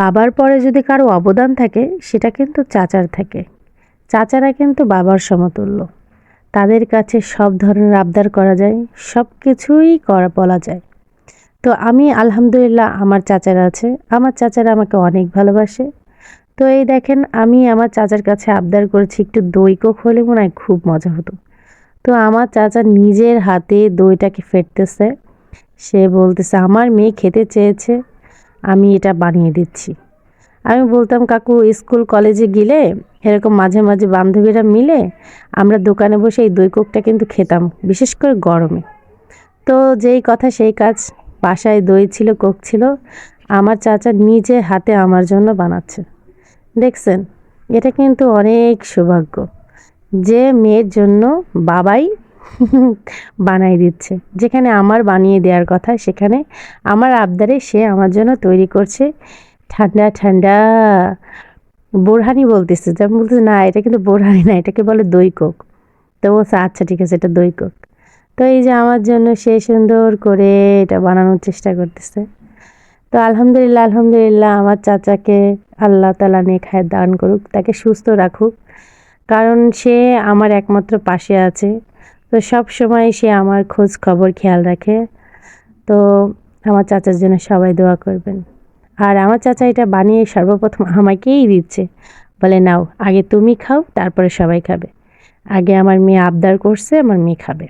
বাবার পরে যদি কারো অবদান থাকে সেটা কিন্তু চাচার থাকে। চাচারা কিন্তু বাবার সমতুল্য। তাদের কাছে সব ধরনের আবদার করা যায়, সব কিছুই বলা যায়। তো আমি আলহামদুলিল্লাহ আমার চাচারা আছে, আমার চাচারা আমাকে অনেক ভালোবাসে। তো এই দেখেন আমি আমার চাচার কাছে আবদার করেছি একটু দই কোক হলে মনে হয় খুব মজা হতো। তো আমার চাচা নিজের হাতে দইটাকে ফেটতেছে, সে বলতেছে আমার মেয়ে খেতে চেয়েছে, আমি এটা বানিয়ে দিচ্ছি। আমি বলতাম কাকু স্কুল কলেজে গেলে এরকম মাঝে মাঝে বান্ধবীরা মিলে আমরা দোকানে বসে এই দই কোকটা কিন্তু খেতাম, বিশেষ করে গরমে। তো যেই কথা সেই কাজ, বাসায় দই ছিল, কোক ছিল, আমার চাচা নিজে হাতে আমার জন্য বানাচ্ছে। দেখছেন, এটা কিন্তু অনেক সৌভাগ্য যে মেয়ের জন্য বাবাই বানাই দিচ্ছে। যেখানে আমার বানিয়ে দেওয়ার কথা সেখানে আমার আবদারে সে আমার জন্য তৈরি করছে ঠান্ডা ঠান্ডা বোরহানি বলতেছে। যে আমি বলতেছি না এটা কিন্তু বোরহানি না, এটাকে বলে দই কোক। তো বলছে আচ্ছা ঠিক আছে এটা দই কোক। তো এই যে আমার জন্য সে সুন্দর করে এটা বানানোর চেষ্টা করতেছে। তো আলহামদুলিল্লাহ আলহামদুলিল্লাহ আমার চাচাকে আল্লাহ তাআলা নেক হায়াত দান করুক, তাকে সুস্থ রাখুক। কারণ সে আমার একমাত্র পাশে আছে। তো সব সময় সে আমার খোঁজ খবর খেয়াল রাখে। তো আমার চাচার জন্য সবাই দোয়া করবেন। আর আমার চাচা এটা বানিয়ে সর্বপ্রথম আমাকেই দিচ্ছে। বলে নাও আগে তুমি খাও তারপরে সবাই খাবে। আগে আমার মেয়ে আবদার করছে, আমার মেয়ে খাবে।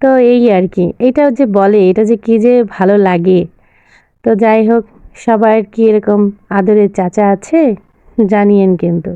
তো এই আর কি, এটা যে বলে এটা যে কী যে ভালো লাগে। তো যাই হোক, সবার কি এরকম আদরের চাচা আছে জানিয়েন কিন্তু।